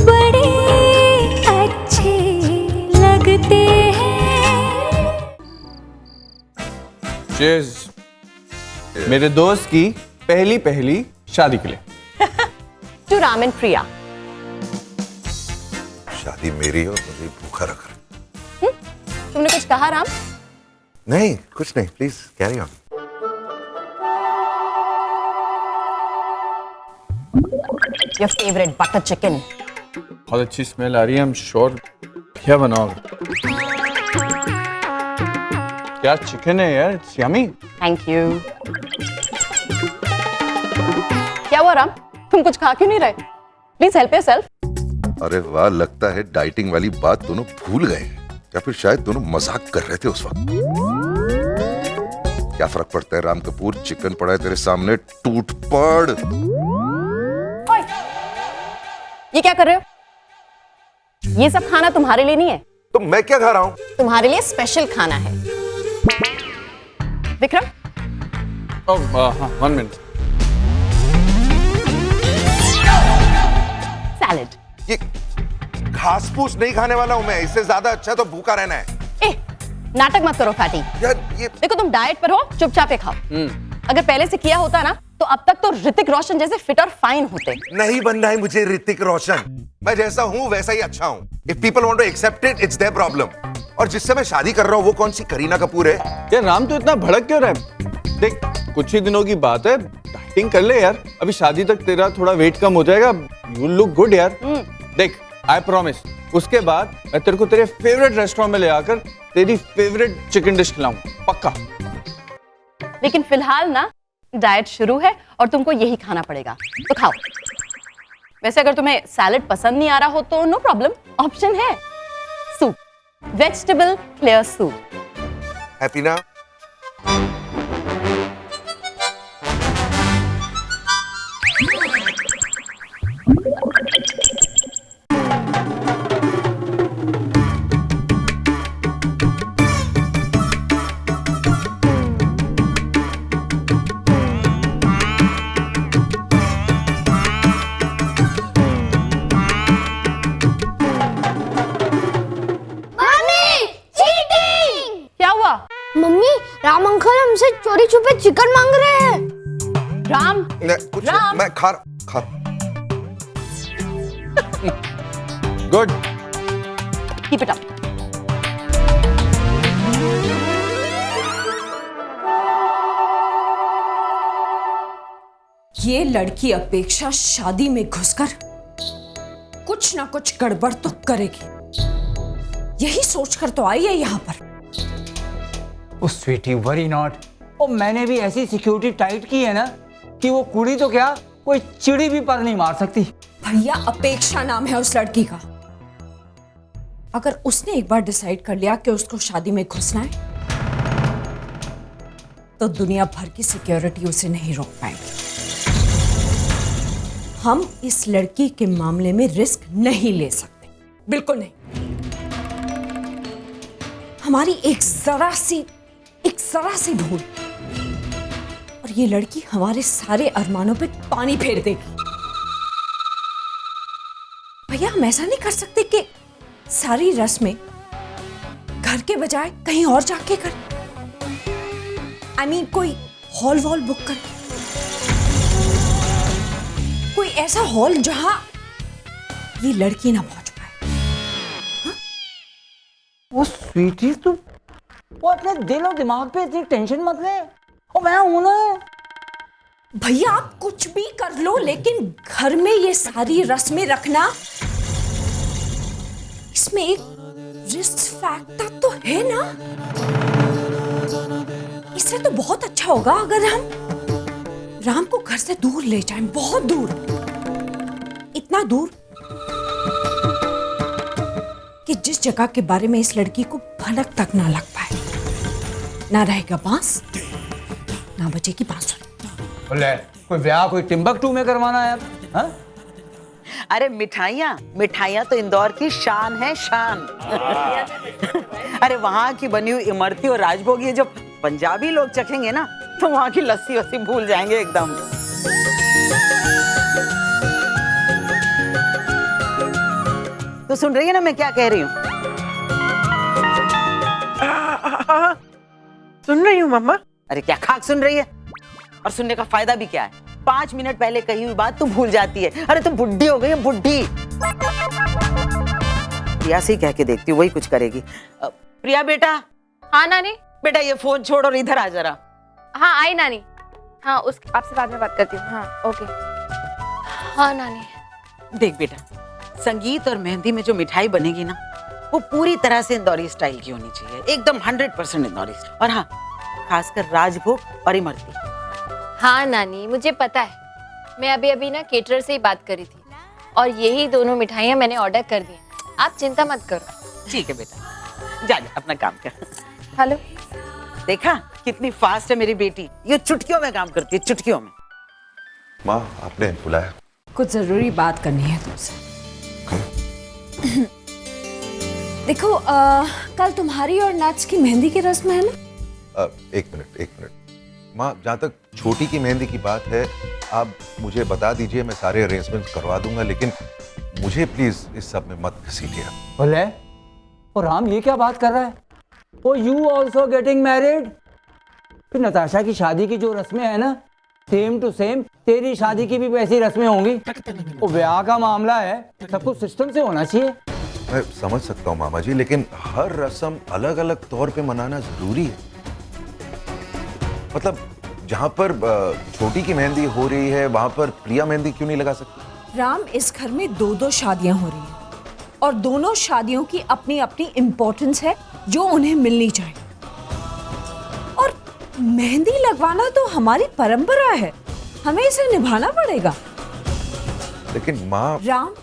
बड़े अच्छे लगते हैं। चीयर्स मेरे दोस्त की पहली शादी के लिए। टू राम एंड प्रिया। शादी मेरी और मुझे भूखा रख रहा। तुमने कुछ कहा राम? नहीं, कुछ नहीं, please carry on. Your favourite butter chicken. बहुत अच्छी स्मेल आ रही है। I'm sure क्या बनाओगे? क्या चिकन है यार, इट्स यमी। Thank you. क्या हुआ राम, तुम कुछ खा क्यों नहीं रहे? Please help yourself. अरे वाह, लगता है डाइटिंग वाली बात दोनों भूल गए हैं, या फिर शायद दोनों मजाक कर रहे थे उस वक्त। क्या फर्क पड़ता है राम कपूर, चिकन पड़ा है तेरे सामने, टूट पड़। ओए, ये क्या कर रहे हो? ये सब खाना तुम्हारे लिए नहीं है। तो मैं क्या खा रहा हूँ? तुम्हारे लिए स्पेशल खाना है। विक्रम, हाँ, 1 मिनट। सैलेड। ये घास फूस नहीं खाने वाला हूँ मैं, इससे ज्यादा अच्छा तो भूखा रहना है। ए, नाटक मत करो फैटी। यार ये देखो तुम डाइट पर हो, चुपचाप खाओ। अगर पहले से किया होता ना तो अब तक तो ऋतिक रोशन जैसे फिट और फाइन होते। नहीं बनना है मुझे ऋतिक रोशन, मैं जैसा हूँ वैसा ही अच्छा हूँ। If people want to accept it, it's their problem. और जिससे मैं शादी कर रहा हूँ वो कौन सी करीना कपूर है? यार राम तो इतना भड़क क्यों रहा है? देख, कुछ ही दिनों की बात है, डाइटिंग कर ले यार। अभी शादी तक तेरा थोड़ा वेट कम हो जाएगा, यू लुक गुड यार। देख, आई प्रॉमिस, उसके बाद मैं तेरे को तेरे फेवरेट रेस्टोरेंट में ले आकर तेरी फेवरेट चिकन डिश खिलाऊंगा, पक्का। लेकिन फिलहाल ना डाइट शुरू है और तुमको यही खाना पड़ेगा, तो खाओ। वैसे अगर तुम्हें सैलेड पसंद नहीं आ रहा हो तो नो प्रॉब्लम, ऑप्शन है soup, vegetable clear soup. Happy ना? मम्मी, राम अंकल हमसे चोरी छुपे चिकन मांग रहे हैं। राम, कुछ राम। मैं खा गुड, कीप इट अप। ये लड़की अपेक्षा शादी में घुसकर कुछ ना कुछ गड़बड़ तो करेगी, यही सोचकर तो आई है यहाँ पर। ओ स्वीटी, वरी नॉट। और मैंने भी ऐसी सिक्योरिटी टाइट की है ना कि वो कुड़ी तो क्या, कोई चिड़ी भी पर नहीं मार सकती। भैया, अपेक्षा नाम है उस लड़की का। अगर उसने एक बार डिसाइड कर लिया कि उसको शादी में घुसना है तो दुनिया भर की सिक्योरिटी उसे नहीं रोक पाएगी। हम इस लड़की के मामले में रिस्क नहीं ले सकते, बिल्कुल नहीं। हमारी एक जरा सी भूल और ये लड़की हमारे सारे अरमानों पे पानी फेर देगी। भैया, हम ऐसा नहीं कर सकते कि सारी रस्में घर के बजाय कहीं और जाके कर। I mean, कोई हॉल वॉल बुक कर, कोई ऐसा हॉल जहां ये लड़की ना पहुंच पाए। वो स्वीटी, तू वो अपने दिल और दिमाग पे इतनी टेंशन मत ले, और मैं हूं ना। भैया, आप कुछ भी कर लो, लेकिन घर में ये सारी रस्में रखना, इसमें एक रिस्क फैक्टर तो है ना। इससे तो बहुत अच्छा होगा अगर हम राम को घर से दूर ले जाएं, बहुत दूर, इतना दूर कि जिस जगह के बारे में इस लड़की को भनक तक ना लग पाए। ना रहेगा बांस, ना बचेगी बांसुरी। बोले कोई ब्याह कोई टिम्बकटू में करवाना है यार? हाँ? अरे मिठाइयाँ तो इंदौर की शान है, शान। अरे वहाँ की बनी हुई इमरती और राजभोग ये जो पंजाबी लोग चखेंगे ना तो वहाँ की लस्सी वस्सी भूल जाएंगे एकदम। तो सुन रही है ना मैं क्या कह रही हूँ? सुन रही हूँ मम्मा। अरे क्या खाक सुन रही है? और सुनने का फायदा भी क्या है? 5 मिनट पहले कही हुई बात तू भूल जाती है। अरे तू बुढ़ी हो गई है, बुढ़ी। प्रिया से ही कह के देखती हूँ, वही कुछ करेगी। प्रिया बेटा। हाँ नानी। बेटा ये फोन छोड़ और इधर आ जरा। हाँ आई नानी। हाँ उस आपसे बाद में बात करती हूँ। हाँ ओके। हाँ नानी। देख बेटा, संगीत और मेहंदी में जो मिठाई बनेगी ना, वो पूरी तरह से इंदौरी स्टाइल की होनी चाहिए, एकदम 100% इंदौरी स्टाइल। और हाँ, खासकर राजभोग और इमरती। हाँ नानी मुझे पता है, मैं अभी अभी ना केटरर से ही बात करी थी और यही दोनों मिठाइयाँ मैंने ऑर्डर कर दी हैं। आप चिंता मत करो। ठीक है बेटा, जा जा अपना काम कर। हेलो। देखा कितनी फास्ट है मेरी बेटी, ये चुटकियों में काम करती है, चुटकियों में। माँ आपने बुलाया? कुछ जरूरी बात करनी है तुमसे। देखो कल तुम्हारी और नाच की मेहंदी की रस्म है ना? एक मिनट। माँ जहाँ तक छोटी की मेहंदी की बात है, आप मुझे बता दीजिए, मैं सारे अरेंजमेंट्स करवा दूंगा, लेकिन मुझे प्लीज इस सब में मत घसीटिए। बोले और राम ये क्या बात कर रहा है? ओ यू ऑल्सो गेटिंग मैरिड? फिर नताशा की शादी की जो रस्में है ना, सेम टू सेम तेरी शादी की भी वैसी रस्में होंगी। वो ब्याह का मामला है, सब कुछ सिस्टम से होना चाहिए। मैं समझ सकता हूँ मामा जी, लेकिन हर रस्म अलग अलग तौर पे मनाना जरूरी है। मतलब जहाँ पर छोटी की मेहंदी हो रही है, वहां पर प्रिया मेहंदी क्यों नहीं लगा सकती? राम, इस घर में 2 शादियां हो रही हैं और दोनों शादियों की अपनी अपनी इम्पोर्टेंस है जो उन्हें मिलनी चाहिए। और मेहंदी लगवाना तो हमारी परंपरा है, हमें इसे निभाना पड़ेगा। लेकिन माँ। राम,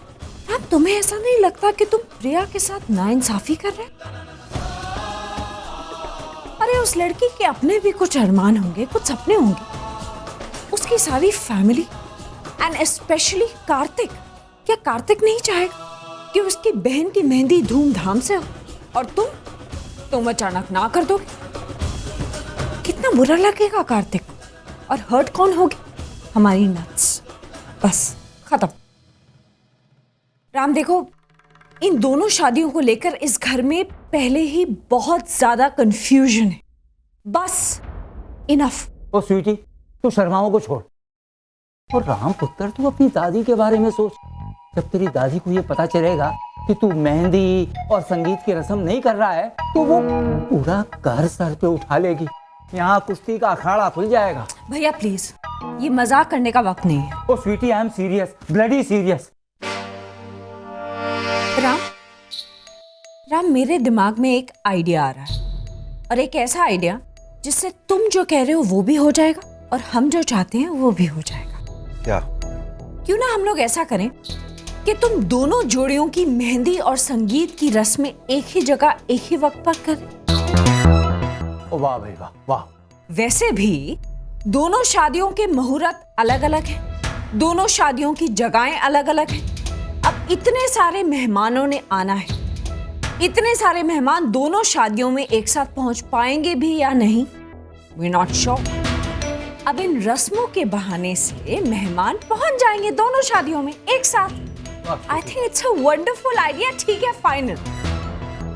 तुम्हें ऐसा नहीं लगता कि तुम प्रिया के साथ नाइंसाफी कर रहे? अरे उस लड़की के अपने भी कुछ अरमान होंगे, कुछ सपने होंगे। उसकी सारी फैमिली एंड स्पेशली कार्तिक, क्या कार्तिक नहीं चाहेगा कि उसकी बहन की मेहंदी धूमधाम से हो और तुम अचानक ना कर दोगे? कितना बुरा लगेगा कार्तिक को। और हर्ट कौन होगी? हमारी नट्स। बस खत्म। राम देखो, इन दोनों शादियों को लेकर इस घर में पहले ही बहुत ज्यादा कंफ्यूजन है। बस इनफ। ओ स्वीटी, तू शर्माओं को छोड़ और राम पुत्र तू अपनी दादी के बारे में सोच। जब तेरी दादी को ये पता चलेगा कि तू मेहंदी और संगीत की रस्म नहीं कर रहा है, तो वो पूरा घर सर पे उठा लेगी। यहाँ कुश्ती का अखाड़ा खुल जाएगा। भैया प्लीज, ये मजाक करने का वक्त नहीं है। Oh sweetie, I am serious, bloody serious. Ram, मेरे दिमाग में एक आइडिया आ रहा है, और एक ऐसा आइडिया जिससे तुम जो कह रहे हो वो भी हो जाएगा और हम जो चाहते हैं वो भी हो जाएगा। क्या? क्यों ना हम लोग ऐसा करें कि तुम दोनों जोड़ियों की मेहंदी और संगीत की रस्में एक ही जगह एक ही वक्त पर करें। ओ वाह भाई वाह वाह। वैसे भी दोनों शादियों के मुहूर्त अलग अलग हैं, दोनों शादियों की जगहें अलग अलग हैं। अब इतने सारे मेहमानों ने आना है, इतने सारे मेहमान दोनों शादियों में एक साथ पहुंच पाएंगे भी या नहीं, वी नॉट श्योर। अब इन रस्मों के बहाने से मेहमान पहुंच जाएंगे दोनों शादियों में एक साथ। I think it's a wonderful idea. ठीक है, फाइनल।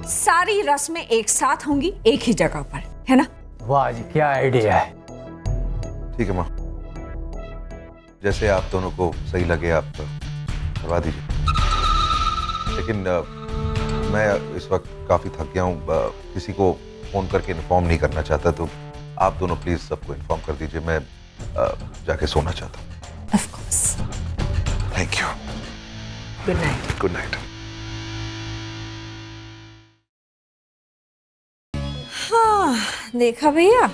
सारी रस्में एक साथ होंगी एक ही जगह पर, है ना? वाह जी, क्या आइडिया है। ठीक है माँ, जैसे आप दोनों को सही लगे आप करवा दीजिए। लेकिन मैं इस वक्त काफी थक गया हूँ, किसी को फोन करके इन्फॉर्म नहीं करना चाहता, तो आप दोनों प्लीज सबको इन्फॉर्म कर दीजिए। मैं जाके सोना चाहता हूँ। Of course. Thank you. Good night. Good night. हाँ देखा भैया,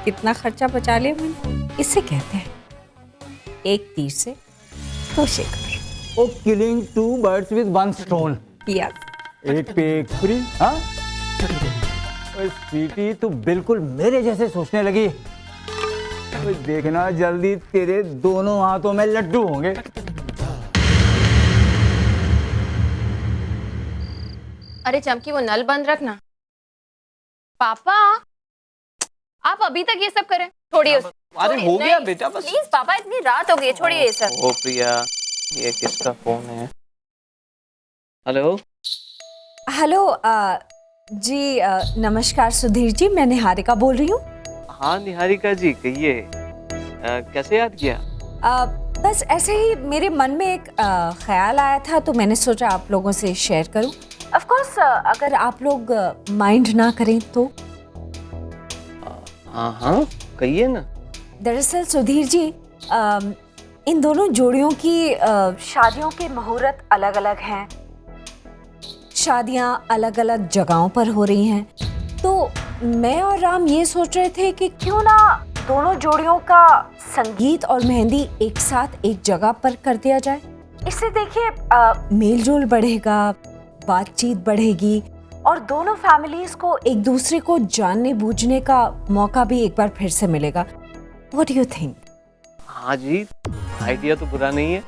कितना खर्चा बचा लिया मैंने। इसे कहते हैं एक तीर से 2 शिकार। Oh killing 2 birds with 1 stone। Yes. एक पे एक फ्री। हाँ स्वीटी, तू बिल्कुल मेरे जैसे सोचने लगी। देखना जल्दी तेरे दोनों हाथों में लड्डू होंगे। अरे चमकी वो नल बंद रखना। पापा आप अभी तक ये सब करें, छोड़िए उसे। अरे हो गया बेटा, बस प्लीज पापा, इतनी रात हो गई है, छोड़िए ये सब। ओ प्रिया, ये किसका फोन है? हेलो। हेलो जी नमस्कार सुधीर जी, मैं निहारिका बोल रही हूँ। हाँ निहारिका जी, कहिए कैसे याद किया? बस ऐसे ही मेरे मन में एक ख्याल आया था तो मैंने सोचा आप लोगों से शेयर करूं। ऑफ कोर्स अगर आप लोग माइंड ना करें तो। हाँ हाँ कहिए ना। दरअसल सुधीर जी इन दोनों जोड़ियों की शादियों के मुहूर्त अलग अलग हैं, शादियां अलग अलग जगहों पर हो रही हैं, तो मैं और राम ये सोच रहे थे कि क्यों ना दोनों जोड़ियों का संगीत और मेहंदी एक साथ एक जगह पर कर दिया जाए। इससे देखिए मेल जोल बढ़ेगा, बातचीत बढ़ेगी और दोनों फैमिलीज को एक दूसरे को जानने बूझने का मौका भी एक बार फिर से मिलेगा। What do you think? हाँ जी, आइडिया तो बुरा नहीं है,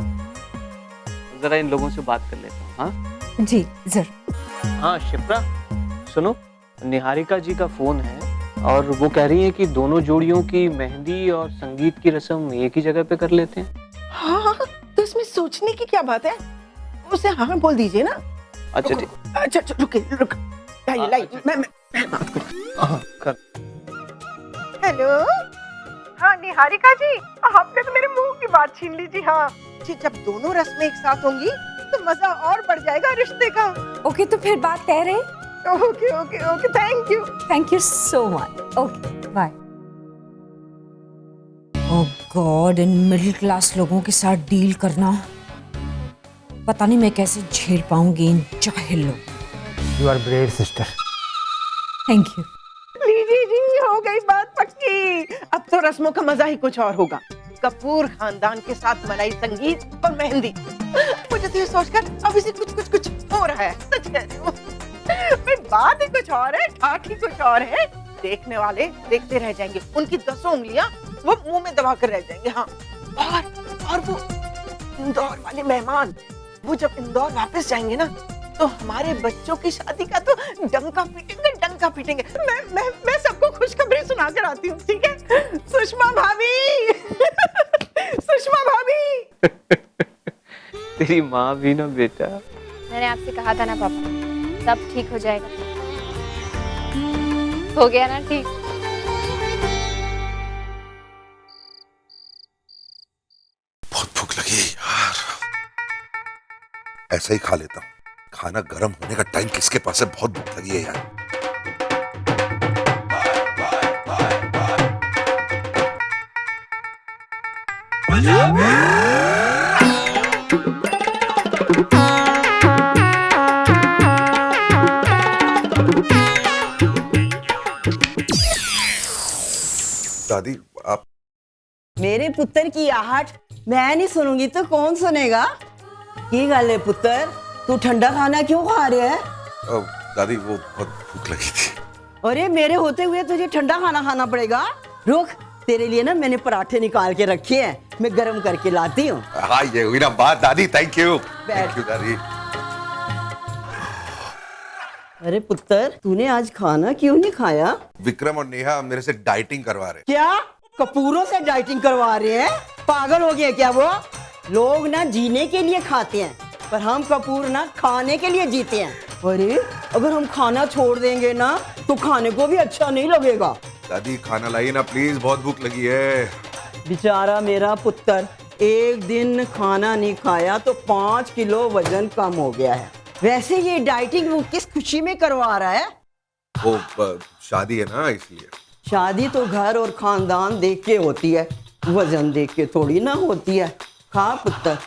जरा इन लोगों से बात कर लेता हूँ। हाँ जी जरूर। हाँ शिप्रा सुनो, निहारिका जी का फोन है और वो कह रही है कि दोनों जोड़ियों की मेहंदी और संगीत की रस्म एक ही जगह पे कर लेते हैं। हाँ तो इसमें सोचने की क्या बात है, उसे हाँ बोल दीजिए ना। अच्छा ठीक। अच्छा रुके लाइए मैं बात कर। हेलो। हाँ निहारिका जी, आपने तो मेरे मुंह की बात छीन ली जी। हाँ जी, जब दोनों रस्में एक साथ होंगी तो मजा और बढ़ जाएगा रिश्ते का। ओके तो फिर बात तय रहे। Okay okay okay, thank you so much. Okay bye. Oh God, इन मिडिल क्लास लोगों के साथ डील करना पता नहीं मैं कैसे झेल पाऊंगी इन जाहिल लोग। You are brave sister. Thank you. लीजिए जी, हो गई बात पक्की। अब तो रस्मों का मजा ही कुछ और होगा। कपूर खानदान के साथ मनाई संगीत और मेहंदी। मुझे तो ये सोचकर अभी से कुछ हो रहा है, सच कह रही हूँ। फिर बात ही कुछ और है, ठाठ ही कुछ और है। देखने वाले देखते रह जाएंगे, उनकी 10 उंगलियां वो मुंह में दबा कर रह जाएंगे। हाँ और वो इंदौर वाले मेहमान, वो जब इंदौर वापस जाएंगे ना तो हमारे बच्चों की शादी का तो डंका पीटेंगे। मैं सबको खुशखबरी सुना कर आती हूँ, ठीक है? सुषमा भाभी सुषमा भाभी। तेरी माँ भी ना बेटा। मैंने आपसे कहा था ना पापा, सब ठीक हो जाएगा। हो गया ना ठीक। बहुत भूख लगी है यार, ऐसा ही खा लेता हूँ। खाना गर्म होने का टाइम किसके पास है, बहुत भूख लगी है यार। दादी आप। मेरे पुत्र की आहट मैं नहीं सुनूंगी तो कौन सुनेगा? की गल है पुत्र, तू ठंडा खाना क्यों खा रहे है? दादी वो बहुत भूख लगी थी। अरे मेरे होते हुए तुझे ठंडा खाना खाना पड़ेगा। रुक, तेरे लिए ना मैंने पराठे निकाल के रखे हैं, मैं गरम करके लाती हूँ। हाँ ये हुई ना बात दादी, थैंक यू। बैठ। थैंक यू दादी। अरे पुत्र, तूने आज खाना क्यों नहीं खाया? विक्रम और नेहा मेरे से डाइटिंग करवा रहे। क्या कपूरों से डाइटिंग करवा रहे हैं? पागल हो गए क्या वो? लोग ना जीने के लिए खाते हैं, पर हम कपूर ना खाने के लिए जीते हैं। अरे अगर हम खाना छोड़ देंगे ना तो खाने को भी अच्छा नहीं लगेगा। दादी खाना लाइए ना प्लीज, बहुत भूख लगी है। बेचारा मेरा पुत्र, एक दिन खाना नहीं खाया तो 5 किलो वजन कम हो गया है। वैसे ये डाइटिंग वो किस खुशी में करवा रहा है? वो शादी है ना इसलिए। शादी तो घर और खानदान देख के होती है, वजन देख के थोड़ी ना होती है। खा पुत्र।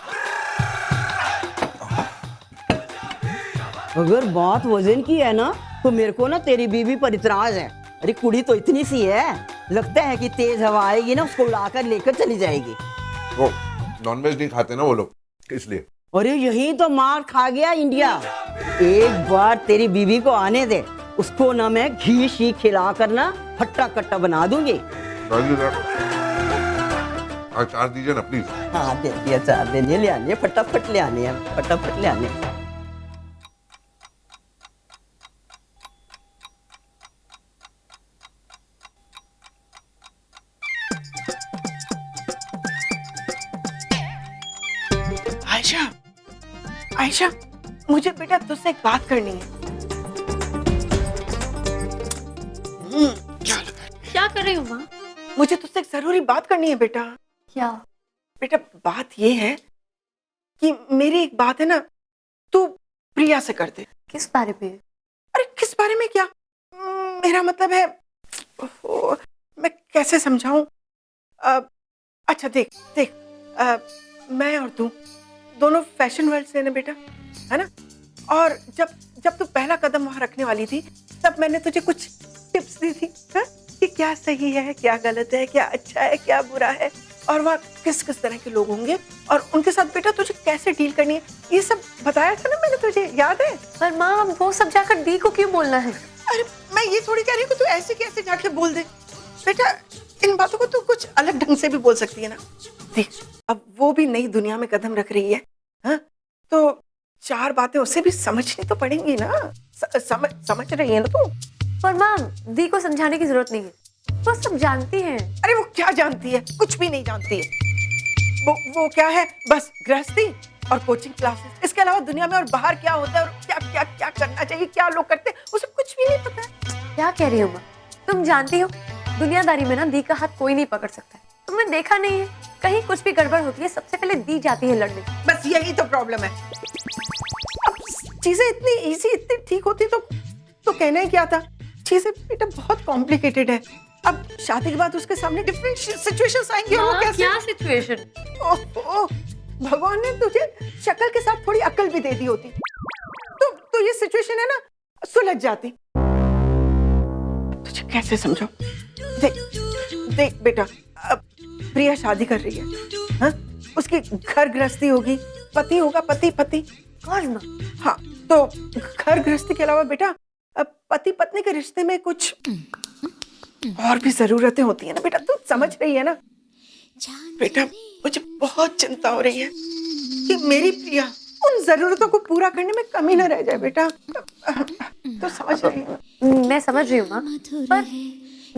अगर बात वजन की है ना तो मेरे को ना तेरी बीवी पर इतराज है। अरे कुड़ी तो इतनी सी है, लगता है कि तेज हवा आएगी ना उसको उड़ाकर लेकर चली जाएगी। वो नॉनवेज नहीं खाते ना वो लोग, इसलिए। अरे यही तो मार खा गया इंडिया। एक बार तेरी बीवी को आने दे, उसको ना मैं घी शी खिला कर ना हट्टा कट्टा बना दूंगी। अचार दीजिए ना प्लीज। हाँ दे दिया, अचार दे दिए, ले आने फटाफट, ले आने हैं फटाफट, ले आने। आयशा मुझे बेटा तुझसे एक बात करनी है। क्या कर रही हो माँ? मुझे तुझसे एक जरूरी बात करनी है बेटा। क्या? बेटा बात ये है कि मेरी एक बात है ना, तू प्रिया से कर दे। किस बारे में? अरे किस बारे में क्या, मेरा मतलब है, मैं कैसे समझाऊं। अच्छा देख देख, मैं और तू दोनों फैशन वर्ल्ड से हैं ना बेटा, है ना। और जब जब तू पहला कदम वहां रखने वाली थी, तब मैंने तुझे कुछ टिप्स दी थी, है? कि क्या सही है, क्या गलत है, क्या अच्छा है, क्या बुरा है, और वहाँ किस किस तरह के लोग होंगे और उनके साथ बेटा तुझे कैसे डील करनी है, ये सब बताया था ना मैंने तुझे, याद है? पर माँ वो सब जाकर दी को क्यों बोलना है? अरे मैं ये थोड़ी कह रही हूँ कि तू ऐसे कैसे जाके बोल दे बेटा, इन बातों को तू कुछ अलग ढंग से भी बोल सकती है ना। देख अब वो भी नई दुनिया में कदम रख रही है, हाँ? तो 4 बातें उसे भी समझनी तो पड़ेंगी ना। समझ रही है ना तू? पर माँ दी को समझाने की जरूरत नहीं है, वो सब जानती है। अरे वो क्या जानती है, कुछ भी नहीं जानती है। वो क्या है, बस गृहस्थी और कोचिंग क्लासेस, इसके अलावा दुनिया में और बाहर क्या होता है और क्या क्या क्या करना चाहिए, क्या लोग करते हैं, उसे कुछ भी नहीं पता है। क्या कह रही हो माँ? तुम जानती हो दुनियादारी में ना दी का हाथ कोई नहीं पकड़ सकता है। तुमने देखा नहीं है, कहीं कुछ भी गड़बड़ होती है सबसे पहले दी जाती है लड़ने। बस यही तो प्रॉब्लम है। अब चीजें इतनी इजी, इतनी ठीक होती तो कहना ही क्या था। चीजें बेटा बहुत कॉम्प्लिकेटेड है। अब शादी के बाद उसके सामने डिफरेंट सिचुएशंस आएंगी और वो कैसे। क्या सिचुएशन? ओह भगवान ने तुझे शक्ल के साथ थोड़ी अक्ल भी दे दी होती तो ये सिचुएशन है ना सुलझ जाती। तुझे कैसे समझाऊं? देख बेटा, अब प्रिया शादी कर रही है, हाँ? उसकी घर गृहस्थी होगी, पति होगा, पति। हाँ, तो घर गृहस्थी के अलावा बेटा पति पत्नी के रिश्ते में कुछ और भी जरूरतें होती है ना बेटा, तू समझ रही है ना? बेटा मुझे बहुत चिंता हो रही है कि मेरी प्रिया उन जरूरतों को पूरा करने में कमी ना रह जाए बेटा। तो समझ रही है? मैं समझ रही हूँ माँ, पर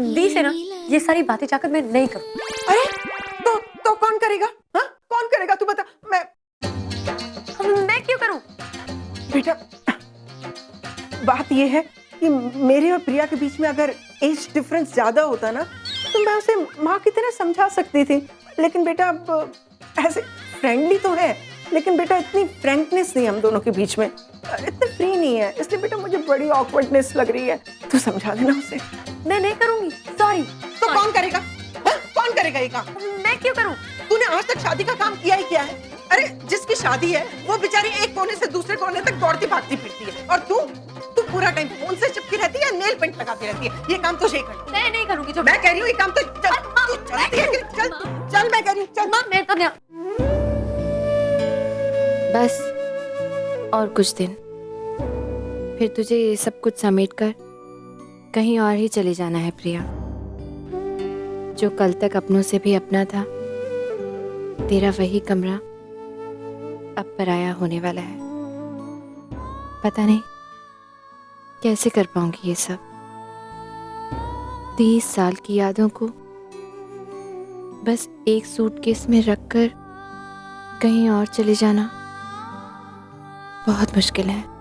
दी से ना ये सारी बातें जाकर मैं नहीं करूँ। अरे तो कौन करेगा? हाँ कौन करेगा तू बता। मैं क्यों करूँ? बेटा बात ये है कि मेरे और प्रिया के बीच में अगर एज डिफरेंस ज्यादा होता ना, तो मैं उसे माँ की तरह समझा सकती थी। लेकिन बेटा अब ऐसे फ्रेंडली तो है, लेकिन बेटा इतनी फ्रैंकनेस नहीं हम दोनों के बीच में, इतने फ्री नहीं है, इसलिए बेटा मुझे बड़ी ऑकवर्डनेस लग रही है। तू समझा देना उसे। मैं नहीं करूंगी, सॉरी। तो कौन करेगा? कौन करेगा ये काम? मैं क्यों करूं? तूने आज तक शादी का काम किया ही क्या है? अरे जिसकी शादी है वो बेचारी एक कोने से दूसरे कोने तक दौड़ती भागती फिरती है, और तू पूरा टाइम फोन से चिपकी रहती है, नेल पेंट लगाती रहती है। ये काम तुझे ही करना। मैं नहीं करूंगी। जो मैं कह रही हूँ ये काम तो चलती है। चल मैं कह रही हूँ चल। मैं तो नहीं। बस और कुछ दिन, फिर तुझे ये सब कुछ समेटकर कहीं और ही चले जाना है प्रिया। जो कल तक अपनों से भी अपना था, तेरा वही कमरा अब पराया होने वाला है। पता नहीं कैसे कर पाऊंगी ये सब। 30 साल की यादों को बस एक सूटकेस में रखकर कहीं और चले जाना बहुत मुश्किल है।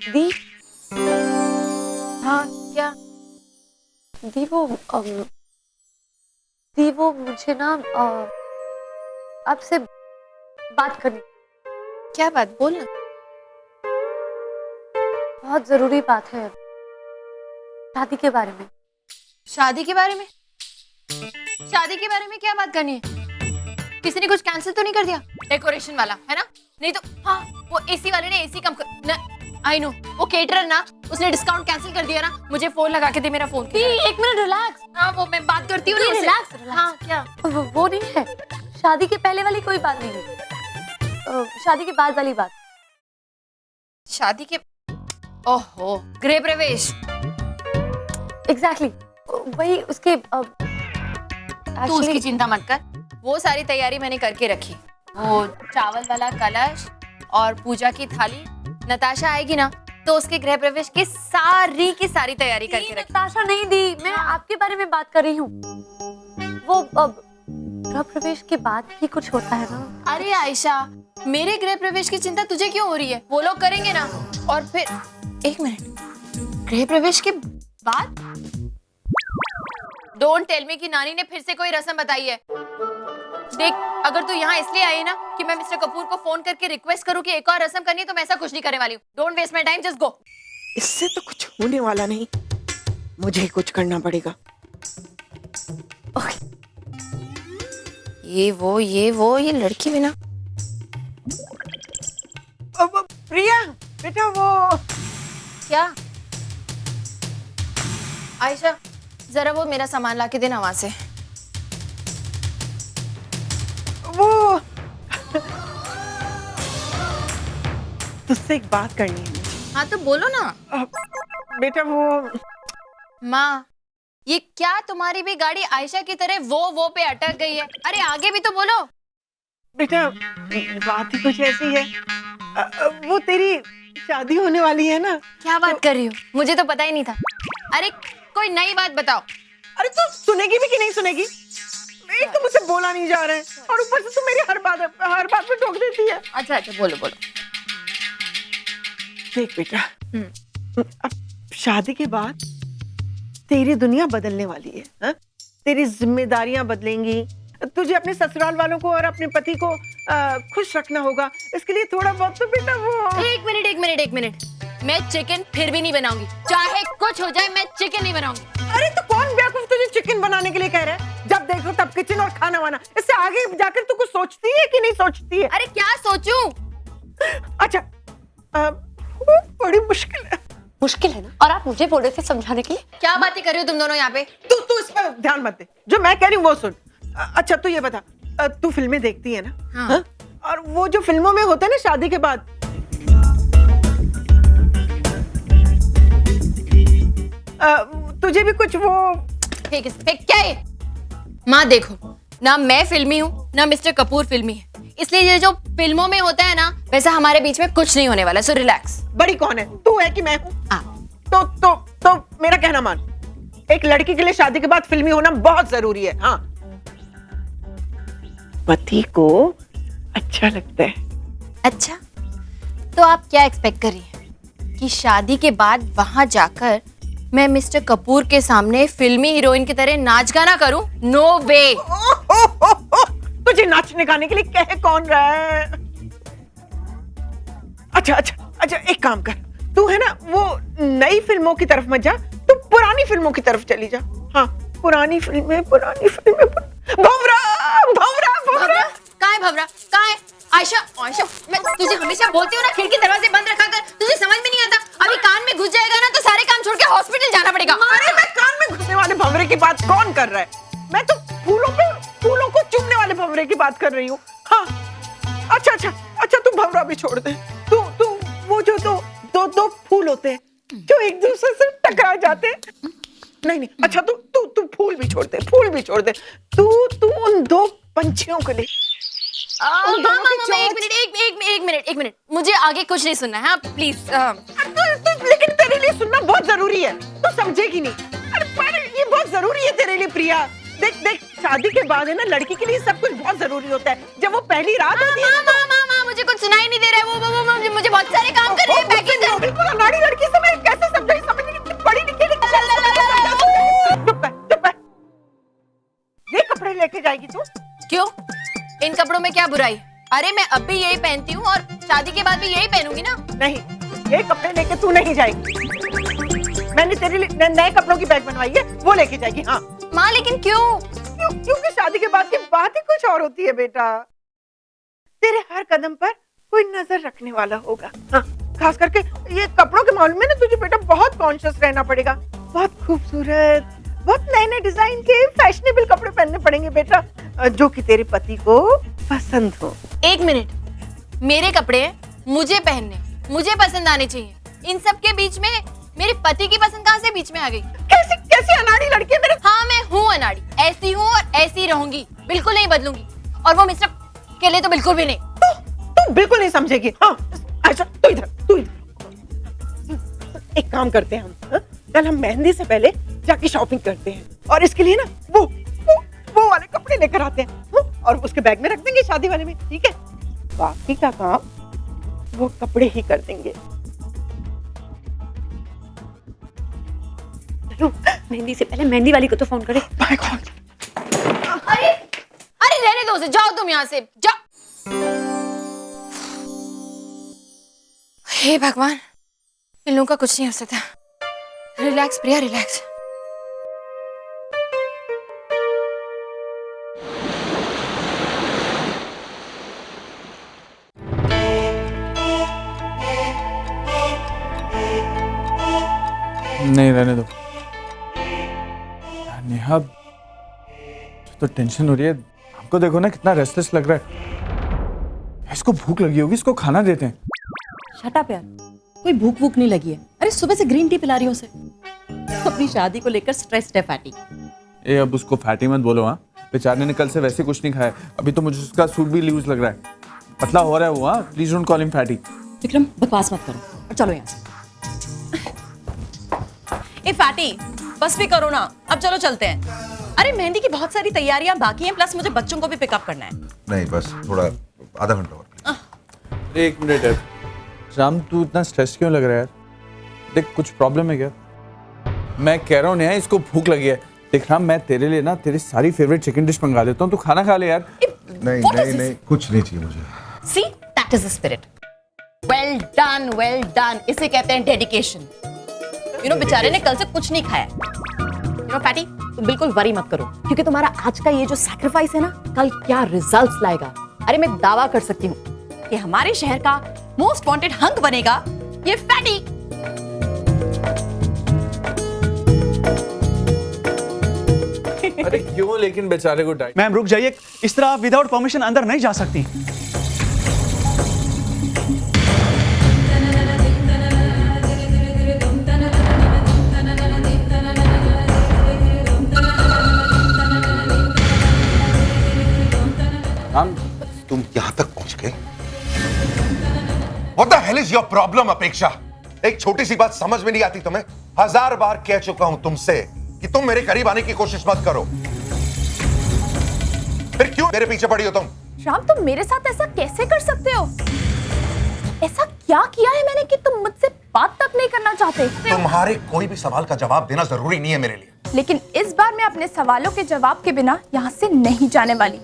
दी? हाँ क्या? दी वो मुझे ना आपसे बात करनी। क्या बात? बोलना। बहुत जरूरी बात है, शादी के बारे में। शादी के बारे में? शादी के बारे में क्या बात करनी है? किसी ने कुछ कैंसिल तो नहीं कर दिया? डेकोरेशन वाला है ना? नहीं तो हाँ वो एसी वाले ने एसी कम कर। आई नो, वो केटरर ना, उसने डिस्काउंट कैंसिल कर दिया ना। मुझे फोन लगा के दे मेरा फोन। एक मिनट रिलैक्स। हाँ वो मैं बात करती हूँ ना। रिलैक्स। हाँ क्या? वो नहीं है, शादी के पहले वाली कोई बात नहीं है, शादी के बाद वाली बात। शादी के? ओहो, गृह प्रवेश। एग्जैक्टली, वही उसके तू उसकी चिंता मत कर, वो सारी तैयारी मैंने करके रखी। वो चावल वाला कलश और पूजा की थाली, नताशा आएगी ना तो उसके गृह प्रवेश की सारी तैयारी करके रखी। नताशा नहीं दी, मैं आपके बारे में बात कर रही हूँ। वो गृह प्रवेश के बाद भी कुछ होता है ना। अरे आयशा, मेरे गृह प्रवेश की चिंता तुझे क्यों हो रही है? वो लोग करेंगे ना। और फिर 1 मिनट, गृह प्रवेश के बाद डोंट टेल मी कि नानी ने फिर से कोई रस्म बताई है। देख, अगर तू यहाँ इसलिए आई है ना कि मैं मिस्टर कपूर को फोन करके रिक्वेस्ट करूँ कि एक और रस्म करनी है, तो मैं ऐसा कुछ नहीं करने वाली हूँ। Don't waste my time, just go. इससे तो कुछ होने वाला नहीं, मुझे ही कुछ करना पड़ेगा। ये लड़की भी ना। अब प्रिया बेटा, वो क्या? आयशा, जरा वो मेरा सामान लाके देना वहां से। वो तुझसे एक बात करनी है मुझे। हाँ तो बोलो ना। बेटा वो माँ, ये क्या तुम्हारी भी गाड़ी आयशा की तरह वो पे अटक गई है? अरे आगे भी तो बोलो। बेटा बात ही कुछ ऐसी है, वो तेरी शादी होने वाली है ना। क्या बात कर रही हो? मुझे तो पता ही नहीं था। अरे कोई नई बात बताओ। अरे तू सुनेगी भी कि नहीं सुनेगी? एक तो मुझसे बोला नहीं जा रहा है और ऊपर से तू मेरी हर बात पे टोक देती है। अच्छा बोलो। देख बेटा, अब शादी के बाद तेरी दुनिया बदलने वाली है, हा? तेरी जिम्मेदारियां बदलेंगी, तुझे अपने ससुराल वालों को और अपने पति को खुश रखना होगा। इसके लिए थोड़ा बहुत तो बेटा वो। एक मिनट, मैं चिकन फिर भी नहीं बनाऊंगी, चाहे कुछ हो जाए, मैं चिकन नहीं बनाऊंगी। अरे तो कौन बेवकूफ तुझे चिकन बनाने के लिए कह रहा है? जब देखो तब किचन और खाना वाना। इससे आगे जाकर तू कुछ सोचती है कि नहीं सोचती है? अरे क्या सोचूं? अच्छा, बड़ी मुश्किल है ना। और आप मुझे बोल रहे थे समझाने के लिए। क्या बातें कर रही हो तुम दोनों यहाँ पे? तू इस पर ध्यान मत दे, जो मैं कह रही हूँ वो सुन। अच्छा तू ये बता, तू फिल्में देखती है ना? हाँ। और वो जो फिल्मों में होता है ना शादी के बाद, तुझे भी कुछ वो फेंक क्या है? माँ देखो, ना मैं फिल्मी हूँ ना मिस्टर कपूर फिल्मी है, इसलिए ये जो फिल्मों में होता है ना वैसा हमारे बीच में कुछ नहीं होने वाला। So relax. बड़ी कौन है, तू है कि मैं हूँ? तो मेरा कहना मान, एक लड़की के लिए शादी के बाद फिल्मी होना बहुत जरूरी है। हाँ, पति को अच्छा लगता है। अच्छा, तो आप क्या एक्सपेक्ट कर रही हैं कि शादी के बाद वहां जाकर मैं मिस्टर कपूर के सामने फिल्मी हीरोइन की तरह नाच गाना करूं? नो वे। तुझे नाचने गाने के लिए कह कौन रहा है? अच्छा, एक काम कर, तू है ना वो नई फिल्मों की तरफ मत जा, तू पुरानी फिल्मों की तरफ चली जा। हाँ, पुरानी फिल्में। भंवरा। कहाँ है? आयशा, मैं तुझे हमेशा बोलती हूँ ना, खिड़की दरवाजे बंद रखा कर। तुझे समझ में नहीं आता? अभी कान में घुस जाएगा ना तो सारे काम छोड़ के हॉस्पिटल जाना पड़ेगा। अरे मैं कान में घुसने वाले भंवरे की बात कौन कर रहा है? मैं तो फूलों को चूमने वाले भंवरे की बात कर रही हूँ। हाँ, अच्छा तू भंवरा भी छोड़ दे। तू वो जो दो फूल होते हैं जो एक दूसरे से टकरा जाते हैं। नहीं, अच्छा तू फूल भी छोड़ दे। तू उन दो पंछियों के लिए। एक मिनट, मुझे आगे कुछ नहीं सुनना है। हाँ प्लीज। लेकिन तेरे लिए सुनना बहुत जरूरी है, तू समझेगी नहीं। अरे पर ये बहुत जरूरी है तेरे लिए प्रिया। देख, शादी के बाद है ना लड़की के लिए सब कुछ बहुत जरूरी होता है। जब वो पहली रात होती है माँ, मुझे कुछ सुनाई नहीं दे रहा है। वो मुझे बहुत सारे काम करने हैं। बिल्कुल अनाड़ी लड़की से मैं कैसे समझाई, समझ नहीं पढ़ी लिखी। चुप है। ये कपड़े लेके जाएगी तू? क्यों? इन कपड़ों में क्या बुराई? अरे मैं अब भी यही पहनती हूँ और शादी के बाद भी यही पहनूंगी ना। नहीं, ये कपड़े लेके तू नहीं जाएगी। मैंने तेरे लिए नए कपड़ों की बैग बनवाई है, वो लेके जाएगी। हाँ माँ, लेकिन क्यों? क्योंकि शादी के बाद की बात ही कुछ और होती है बेटा। तेरे हर कदम पर कोई नजर रखने वाला होगा। हाँ, खास करके ये कपड़ों के मामले में ना तुझे बेटा बहुत कॉन्शियस रहना पड़ेगा। बहुत खूबसूरत, बहुत नए डिजाइन के फैशनेबल कपड़े पहनने पड़ेंगे बेटा, जो कि तेरे पति को पसंद हो। 1 मिनट, मेरे कपड़े मुझे पहनने, मुझे पसंद आने चाहिए। इन सब के बीच में मेरे पति की पसंद कहाँ से बीच में आ गई? कैसे कैसी अनाड़ी लड़की है मेरे। हाँ मैं हूँ अनाड़ी, ऐसी हूँ और ऐसी रहूंगी, बिल्कुल नहीं बदलूंगी। और वो मिस्टर के लिए तो बिल्कुल भी नहीं। तू बिल्कुल नहीं समझेगी। हाँ अच्छा तू इधर एक काम करते हैं हम, हाँ? कल हम मेहंदी से पहले जाके शॉपिंग करते हैं और इसके लिए ना वो वाले कपड़े लेकर आते हैं, हाँ? और उसके बैग में रख देंगे शादी वाले में, ठीक है? बाकी का काम वो कपड़े ही कर देंगे। मेहंदी से पहले मेहंदी वाली को तो फोन करे। अरे रहने दो उसे, जाओ तुम यहाँ से, जाओ। हे भगवान, इन लोगों का कुछ नहीं हो सकता। रिलैक्स प्रिया, रिलैक्स। नहीं रहने दो नेहा, तो टेंशन हो रही है। हमको देखो ना कितना रेस्टलेस लग रहा है। इसको भूख लगी होगी, इसको खाना देते हैं। शट अप यार, कोई भूख भूख नहीं लगी है। अरे सुबह से ग्रीन टी पिला रही हूँ उसे। अपनी शादी को लेकर स्ट्रेस्ड है फैटी। ए अब उसको फैटी मत बोलो। हाँ बेचारे ने कल से वैसे कुछ नहीं खाया। अभी तो मुझे उसका सूट भी लूज लग रहा है, पतला हो रहा है वो। हाँ please don't call him fatty. Vikram बकवास मत करो और चलो यहाँ से। ए फैटी बस भी करो ना, अब चलो चलते हैं। अरे मेहंदी की बहुत सारी तैयारियां बाकी हैं, प्लस मुझे बच्चों को भी पिकअप करना है। नहीं बस थोड़ा आधा घंटा और। एक मिनट है राम, तू इतना स्ट्रेस क्यों लग रहा है यार? देख कुछ प्रॉब्लम है क्या? मैं कह रहा हूँ नेहा इसको भूख लगी है। देख राम, मैं तेरे लिए ना तेरी सारी फेवरेट चिकन डिश मंगा देता हूँ, तू खाना खा ले यार। नहीं कुछ नहीं चाहिए मुझे। See that is the spirit. Well done, well done. इसे कहते हैं डेडिकेशन। यू नो बेचारे ने कल से कुछ नहीं खाया। यू नो फैटी तुम बिल्कुल वरी मत करो, क्योंकि तुम्हारा आज का ये जो सैक्रिफाइस है ना, कल क्या रिजल्ट्स लाएगा। अरे मैं दावा कर सकती हूँ कि हमारे शहर का मोस्ट वांटेड हंक बनेगा ये फैटी। अरे क्यों लेकिन बेचारे को डाइट। मैम रुक जाइए, इस तरह आप विदाउट परमिशन अंदर नहीं जा सकती। तुम यहां तक पहुंच गए? What the hell is your problem, अपेक्षा? एक छोटी सी बात समझ में नहीं आती तुम्हें? 1000 बार कह चुका हूं तुमसे कि तुम मेरे करीब आने की कोशिश मत करो। फिर क्यों मेरे पीछे पड़ी हो तुम? राम तुम मेरे साथ ऐसा कैसे कर सकते हो? ऐसा क्या किया है मैंने कि तुम मुझसे बात तक नहीं करना चाहते? तुम्हारे कोई भी सवाल का जवाब देना जरूरी नहीं है मेरे लिए। लेकिन इस बार मैं अपने सवालों के जवाब के बिना यहाँ से नहीं जाने वाली।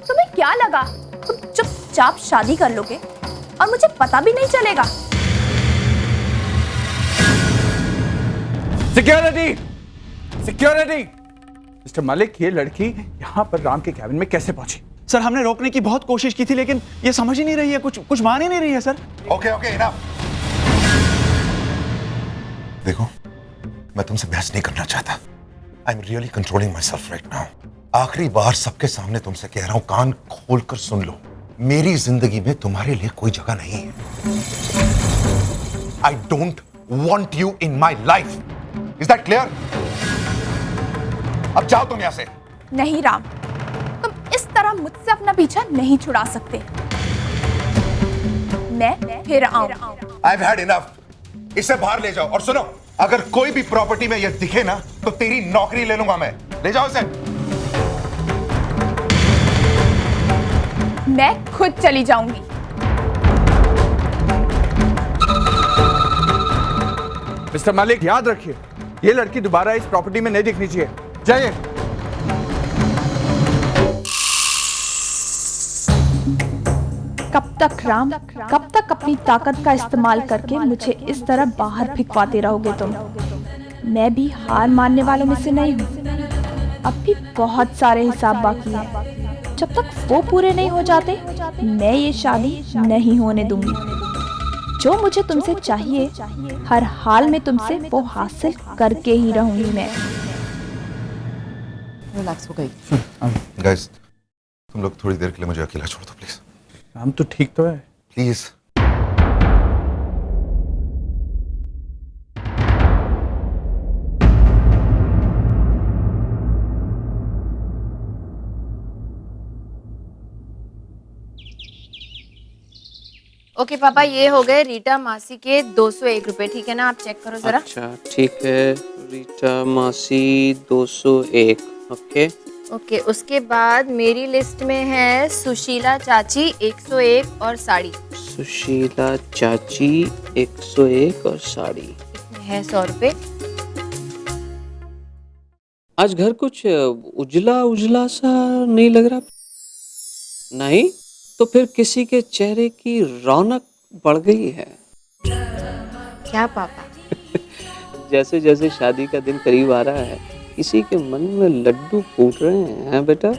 तुम्हें क्या लगा तुम चुपचाप शादी कर लोगे और मुझे पता भी नहीं चलेगा? Security, security. मिस्टर मलिक, ये लड़की यहाँ पर राम के कैबिन में कैसे पहुंची? सर हमने रोकने की बहुत कोशिश की थी, लेकिन ये समझ ही नहीं रही है, कुछ मान ही नहीं रही है सर। Okay enough. देखो मैं तुमसे बहस नहीं करना चाहता। I am really controlling my self right now. आखिरी बार सबके सामने तुमसे कह रहा हूं, कान खोलकर सुन लो। मेरी जिंदगी में तुम्हारे लिए कोई जगह नहीं है। I don't want you in my life. Is that clear? अब जाओ तुम यहां से। नहीं राम, तुम इस तरह मुझसे अपना पीछा नहीं छुड़ा सकते। मैं फिर आऊं। I've had enough। इसे बाहर ले जाओ और सुनो, अगर कोई भी प्रॉपर्टी में ये दिखे ना तो तेरी नौकरी ले लूंगा मैं। ले जाओ इसे। मैं खुद चली जाऊंगी। मिस्टर मालिक याद रखिए, ये लड़की दोबारा इस प्रॉपर्टी में नहीं दिखनी चाहिए। जाइए। कब तक राम, कब तक अपनी ताकत का इस्तेमाल करके मुझे इस तरह बाहर फिकवाते रहोगे तुम? मैं भी हार मानने वालों में से नहीं हूँ। अब भी बहुत सारे हिसाब बाकी हैं। जब तक वो पूरे नहीं हो जाते मैं ये शादी नहीं होने दूंगी। जो मुझे तुमसे चाहिए हर हाल में तुमसे वो हासिल करके ही रहूंगी मैं। रिलैक्स हो गई। गाइस तुम लोग थोड़ी देर के लिए मुझे अकेला छोड़ दो प्लीज। हम तो ठीक तो है। प्लीज। ओके पापा, ये हो गए रीटा मासी के 201 रुपए, ठीक है ना? आप चेक करो जरा। अच्छा ठीक है, रीटा मासी 201। ओके ओके, उसके बाद मेरी लिस्ट में है सुशीला चाची 101 और साड़ी। सुशीला चाची 101 और साड़ी है 100 रुपए। आज घर कुछ उजला उजला सा नहीं लग रहा? नहीं तो फिर किसी के चेहरे की रौनक बढ़ गई है। क्या पापा? जैसे जैसे शादी का दिन करीब आ रहा है, किसी के मन में लड्डू फूट रहे हैं बेटा।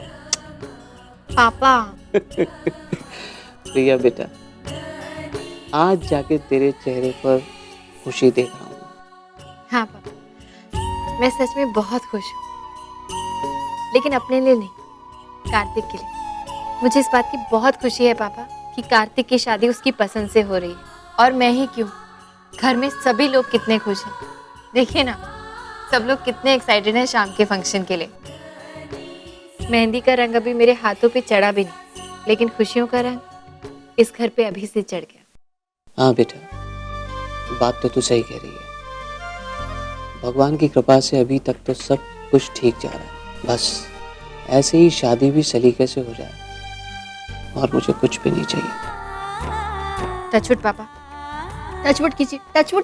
पापा प्रिया बेटा, आज जाके तेरे चेहरे पर खुशी देख रहा हूँ। हाँ पापा, मैं सच में बहुत खुश हूँ, लेकिन अपने लिए नहीं, कार्तिक के लिए। मुझे इस बात की बहुत खुशी है पापा कि कार्तिक की शादी उसकी पसंद से हो रही है, और मैं ही क्यों, घर में सभी लोग कितने खुश हैं। देखिए ना, सब लोग कितने एक्साइटेड हैं शाम के फंक्शन के लिए। मेहंदी का रंग अभी मेरे हाथों पे चढ़ा भी नहीं, लेकिन खुशियों का रंग इस घर पे अभी से चढ़ गया। हाँ बेटा, बात तो तू सही कह रही है। भगवान की कृपा से अभी तक तो सब कुछ ठीक जा रहा है। बस ऐसे ही शादी भी सलीके से हो जाए, और मुझे कुछ भी नहीं चाहिए। टचवुड पापा, टचवुड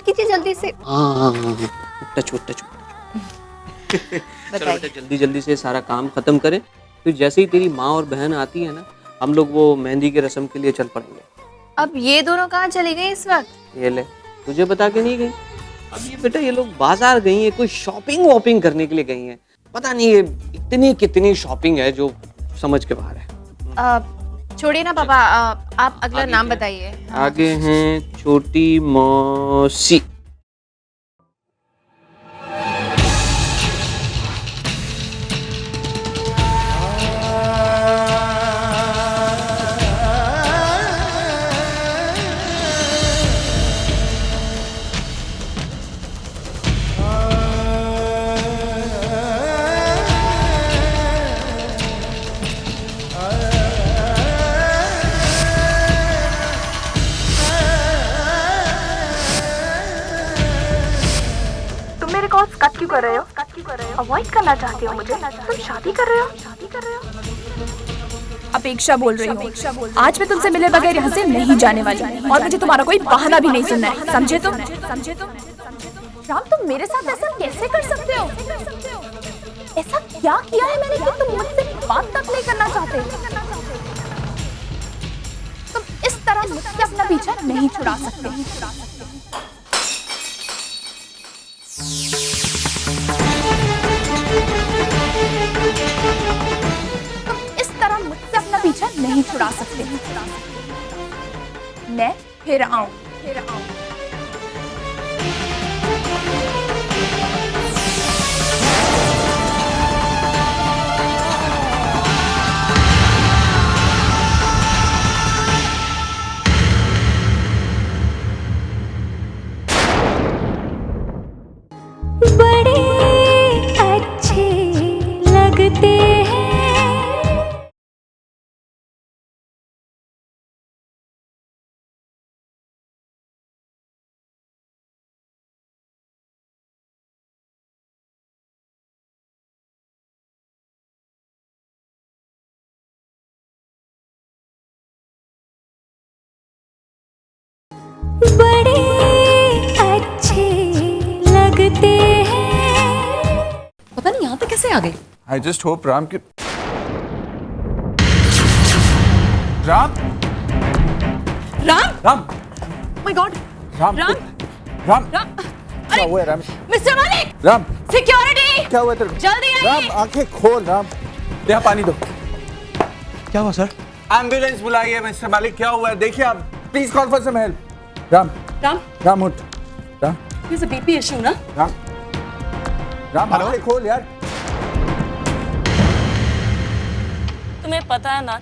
कीजिए जल्दी से। हाँ हाँ हाँ हाँ, टचवुड। चलो बेटा, जल्दी जल्दी से सारा काम खत्म करें, फिर जैसे ही तेरी माँ और बहन आती है ना, हम लोग वो मेहंदी की रस्म के लिए चल पड़ेंगे। अब ये दोनों कहाँ चली गई इस वक्त? ये ले, तुझे बता के नहीं गई? अब ये बेटा, ये लोग बाजार गई हैं, कोई शॉपिंग वॉपिंग करने के लिए गई हैं। पता नहीं ये इतनी कितनी शॉपिंग है जो समझ के बाहर है। छोड़िए ना पापा, आप अगला नाम बताइए। आगे हैं छोटी मौसी। कट क्यों कर रहे हो? अवॉइड करना चाहते हो मुझे? तुम शादी कर रहे हो? अपेक्षा बोल रही हूँ। आज मैं तुमसे मिले बगैर यहाँ से नहीं जाने वाली, और मुझे तुम्हारा कोई बहाना भी नहीं सुनना है, समझे तुम? राम, तुम मेरे साथ ऐसा कैसे कर सकते हो? ऐसा क्या किया है मैंने कि तुम मुझसे बात तक नहीं करना चाहते? तुम इस तरह मुझसे अपना पीछा नहीं छुड़ा सकते। इस तरह मुझसे अपना पीछा नहीं छुड़ा सकते। मैं फिर आऊं। बड़े अच्छे लगते हैं। बड़े अच्छे लगते हैं। पता नहीं यहाँ तक कैसे आ गए। I just hope राम की राम माय गॉड, राम क्या हुआ है राम? मिस्टर मालिक, राम सिक्योरिटी, क्या हुआ तेरे को? जल्दी आइए। राम आंखें खोल। राम यहाँ पानी दो। क्या हुआ सर? एम्बुलेंस बुलाइए मिस्टर मालिक, क्या हुआ है देखिए आप, please call for some help. Ram उठ। Ram There's a BP issue ना? राम आंखें खोल यार। तुम्हें पता है ना,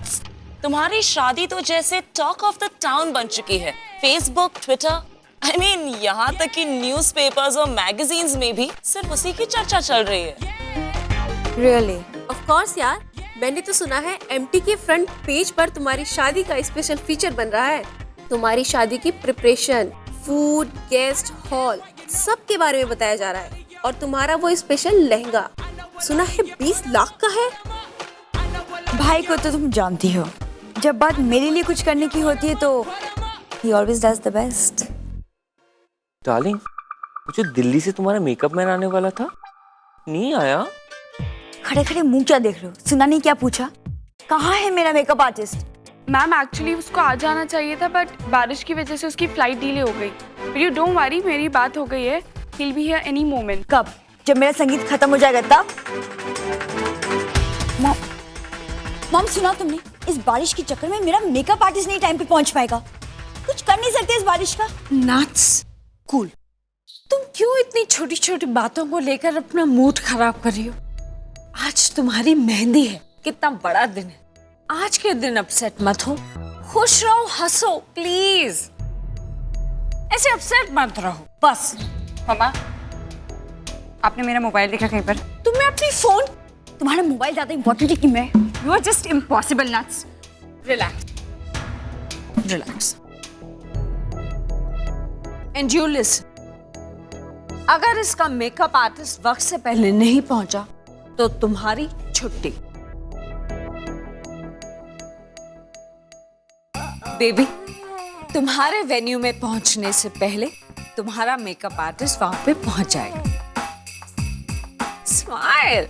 तुम्हारी शादी तो जैसे टॉक ऑफ द टाउन बन चुकी है। फेसबुक, ट्विटर, I mean, यहाँ तक कि न्यूज़पेपर्स और मैगजीन्स में भी सिर्फ उसी की चर्चा चल रही है। Really? Of course यार, मैंने तो सुना है MT के फ्रंट पेज पर तुम्हारी शादी का स्पेशल फीचर बन रहा है। तुम्हारी शादी की प्रिपरेशन, फूड, गेस्ट, हॉल, सब के बारे में बताया जा रहा है। और तुम्हारा वो स्पेशल लहंगा सुना है 20 लाख का है। भाई को तो तुम जानती हो, जब बात मेरे लिए कुछ करने की होती है तो he always does the best। Darling, वो जो दिल्ली से तुम्हारा मेकअप मैन आने वाला था, नहीं आया? खड़े खड़े मुंह क्या देख रहे हो? सुना नहीं क्या पूछा? कहाँ है मेरा मेकअप आर्टिस्ट? मैम एक्चुअली उसको आ जाना चाहिए था, बट बारिश की वजह से उसकी फ्लाइट डिले हो गई। बट यू डोंट वरी, मेरी बात हो गई है। He'll be here any moment। कब? जब मेरा संगीत खत्म हो जाएगा तब? मॉम सुना तुमने? इस बारिश के चक्कर में मेरा मेकअप आर्टिस्ट नहीं टाइम पे पहुंच पाएगा। कुछ कर नहीं सकते इस बारिश का। Nuts cool. तुम क्यों इतनी छोटी छोटी बातों को लेकर अपना मूड खराब कर रही हो? आज तुम्हारी मेहंदी है, कितना बड़ा दिन है। आज के दिन अपसेट मत हो, खुश रहो, हंसो प्लीज। ऐसे अपसेट मत रहो बस। मामा, आपने मेरा मोबाइल देखा कहीं पर? तुम्हें अपनी फोन, तुम्हारा मोबाइल ज्यादा इंपॉर्टेंट है कि मैं? You are just impossible nuts. Relax relax and you listen. अगर इसका मेकअप आर्टिस्ट वक्त से पहले नहीं पहुंचा तो तुम्हारी छुट्टी। बेबी, तुम्हारे वेन्यू में पहुंचने से पहले तुम्हारा मेकअप आर्टिस्ट वहां पे पहुंच जाएगा। स्माइल।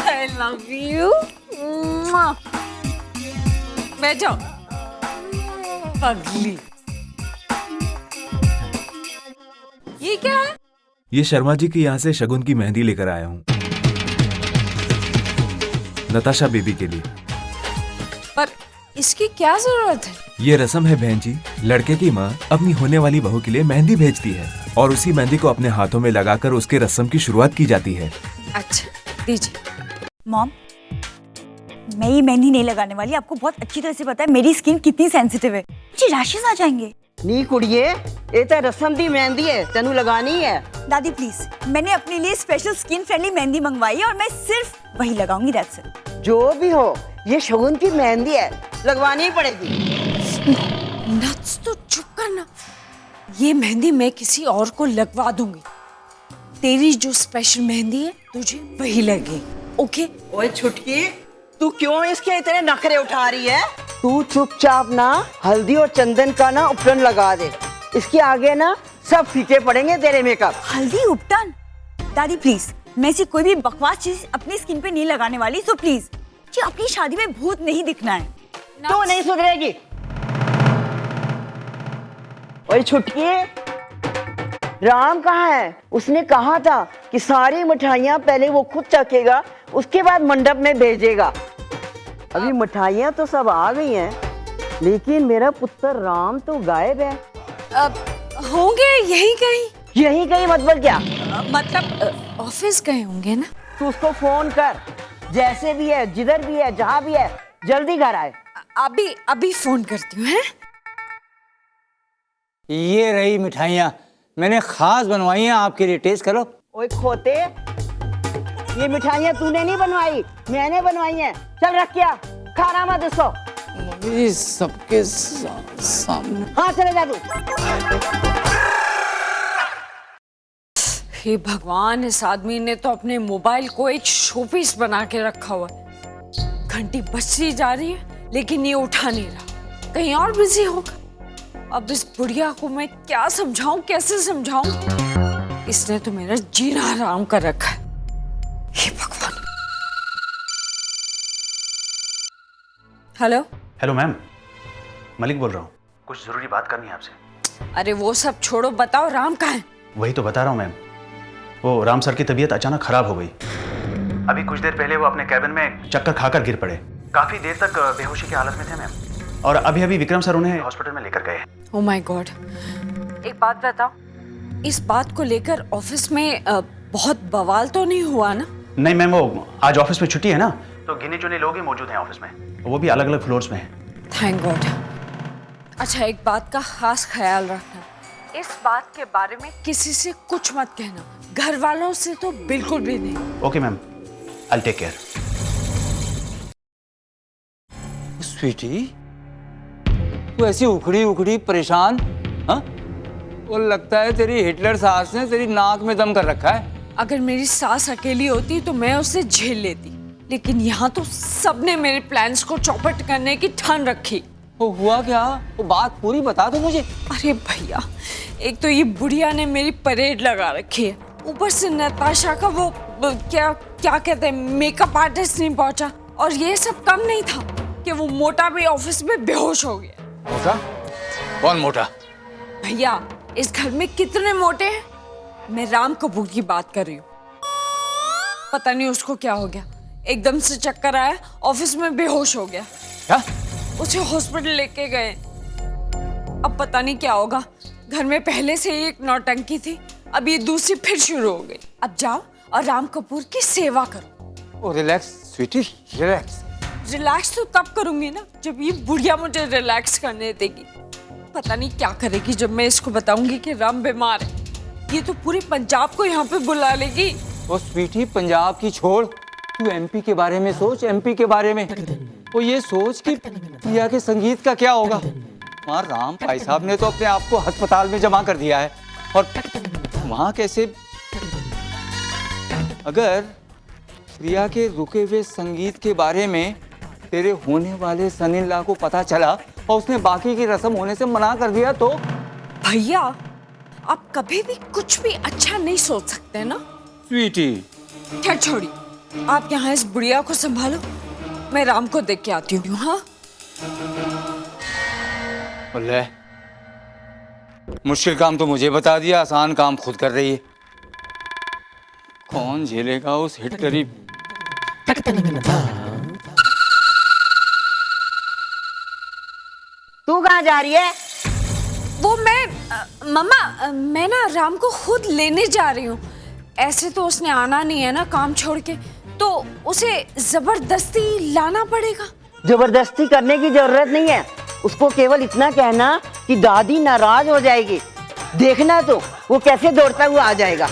I love you. बैठ जाओ पगली। ये क्या है? ये शर्मा जी के यहाँ से शगुन की मेहंदी लेकर आया हूँ, नताशा बेबी के लिए। पर इसकी क्या जरूरत है? ये रस्म है बहन जी। लड़के की माँ अपनी होने वाली बहू के लिए मेहंदी भेजती है और उसी मेहंदी को अपने हाथों में लगाकर उसके रस्म की शुरुआत की जाती है। अच्छा दीजिए। मॉम, मैं ये मेहंदी नहीं लगाने वाली। आपको बहुत अच्छी तरह से पता है मेरी स्किन कितनी सेंसिटिव है, मुझे रैशेस आ जाएंगे। नी कुड़िए, ये तो रस्म दी मेहंदी है, तेनू लगानी है। दादी प्लीज, मैंने अपने लिए स्पेशल स्किन फ्रेंडली मेहंदी मंगवाई है और मैं सिर्फ वही लगाऊंगी। That's it. जो भी हो, ये शगुन की मेहंदी है, लगवानी ही पड़ेगी। नट्स, तो चुप करना। ये मेहंदी मैं किसी और को लगवा दूंगी। तेरी जो स्पेशल मेहंदी है तुझे वही लगेगी। ओके? ओए छुटकी, तू क्यों इसके इतने नखरे उठा रही है? तू चुपचाप ना हल्दी और चंदन का ना उपटन लगा दे। इसके आगे ना सब फीके पड़ेंगे तेरे मेकअप। हल्दी उपटन? दादी प्लीज, मैं ऐसी कोई भी बकवास चीज अपनी स्किन पे नहीं लगाने वाली। सो प्लीज, मुझे अपनी शादी में भूत नहीं दिखना है। तो नहीं सुधरेगी। ओए छुटकी, राम कहाँ है? उसने कहा था कि सारी मिठाइयाँ पहले वो खुद चखेगा, उसके बाद मंडप में भेजेगा। अभी मिठाइयाँ तो सब आ गई हैं, लेकिन मेरा पुत्र राम तो गायब है। होंगे यहीं कहीं। यहीं कहीं मतलब क्या? मतलब ऑफिस गए होंगे ना। तू उसको फोन कर, जैसे भी है, जिधर भी है, जहाँ भी है, जल्दी घर आए। अभी फोन करती हूँ। ये रही मिठाइयाँ, मैंने खास बनवाई हैं आपके लिए, टेस्ट करो। ओए खोते, ये मिठाइयाँ तूने नहीं बनवाई, मैंने बनवाई हैं। चल रख क्या, खाना मत इसको। सबके सामने। हाँ चले जा तू। हे भगवान, इस आदमी ने तो अपने मोबाइल को एक शोपीस बना के रखा हुआ है। घंटी बजती जा रही है लेकिन ये उठा नहीं रहा, कहीं और बिजी होगा। अब इस बुढ़िया को मैं क्या समझाऊं, कैसे समझाऊं? इसने तो मेरा जीना हराम कर रखा है। हे भगवान। हेलो। हेलो मैम, मलिक बोल रहा हूँ। कुछ जरूरी बात करनी है आपसे। अरे वो सब छोड़ो, बताओ राम कहाँ है? वही तो बता रहा हूँ मैम। वो राम सर की तबीयत अचानक खराब हो गई। अभी कुछ देर पहले वो अपने कैबिन में चक्कर खाकर गिर पड़े। काफी देर तक बेहोशी की हालत में थे मैम, और अभी विक्रम सर उन्हें हॉस्पिटल में लेकर गए। Oh my God. एक बात बताओ, इस बात को लेकर ऑफिस में बहुत बवाल तो नहीं हुआ ना? नहीं मैम, वो आज ऑफिस में छुट्टी है ना, तो गिने चुने लोग ही मौजूद हैं ऑफिस में, वो भी अलग अलग फ्लोर्स में हैं। Thank God. अच्छा, एक बात का खास ख्याल रखना, इस बात के बारे में किसी से कुछ मत कहना, घर वालों से तो बिल्कुल भी नहीं। Okay ma'am, I take care. Sweetie, तू ऐसी उखड़ी उखड़ी परेशान, हाँ? वो लगता है तेरी हिटलर सास ने तेरी नाक में दम कर रखा है। अगर मेरी सास अकेली होती तो मैं उसे झेल लेती, लेकिन यहाँ तो सबने मेरे प्लान्स को चौपट करने की ठान रखी। वो हुआ क्या? वो बात पूरी बता दो मुझे। अरे भैया, एक तो ये बुढ़िया ने मेरी परेड लगा रखी है, ऊपर से नताशा का वो क्या क्या कहते हैं मेकअप आर्टिस्ट नहीं पहुंचा, और ये सब कम नहीं था कि वो मोटा भी ऑफिस में बेहोश हो गया। मोटा? कौन मोटा? भैया, इस घर में कितने मोटे हैं? मैं राम कपूर की बात कर रही हूँ। पता नहीं उसको क्या हो गया, एकदम से चक्कर आया, ऑफिस में बेहोश हो गया। क्या? उसे हॉस्पिटल लेके गए। अब पता नहीं क्या होगा। घर में पहले से ही एक नौटंकी थी, अब ये दूसरी फिर शुरू हो गई। अब जाओ और राम कपूर की सेवा करो। ओ रिलैक्स स्वीटी, रिलैक्स। रिलैक्स तो तब करूंगी ना जब ये बुढ़िया मुझे रिलैक्स करने देगी। पता नहीं क्या करेगी जब मैं इसको बताऊंगी कि राम बीमार है। ये तो पूरे पंजाब को यहाँ पे बुला लेगी। ओ स्वीटी, पंजाब की छोड़, तू एमपी के बारे में सोच, एमपी के बारे में। वो ये सोच कि प्रिया के संगीत का क्या होगा। वहाँ राम भाई साहब ने तो अपने आप को अस्पताल में जमा कर दिया है, और वहाँ कैसे? अगर प्रिया के रुके हुए संगीत के बारे में तेरे होने वाले सन-इन-लॉ को पता चला और उसने बाकी की रस्म होने से मना कर दिया तो? भैया, आप कभी भी कुछ भी अच्छा नहीं सोच सकते ना स्वीटी। खैर छोड़ी, आप यहाँ इस बुढ़िया को संभालो, मैं राम को देख के आती हूँ। हाँ, ले, मुश्किल काम तो मुझे बता दिया, आसान काम खुद कर रही है। कौन झेलेगा उस हिटलरी? तू कहाँ जा रही है? वो मम्मा, मैं ना राम को खुद लेने जा रही हूँ। ऐसे तो उसने आना नहीं है ना काम छोड़ के, तो उसे जबरदस्ती लाना पड़ेगा। जबरदस्ती करने की जरूरत नहीं है, उसको केवल इतना कहना कि दादी नाराज हो जाएगी। देखना तो वो कैसे दौड़ता हुआ आ जाएगा।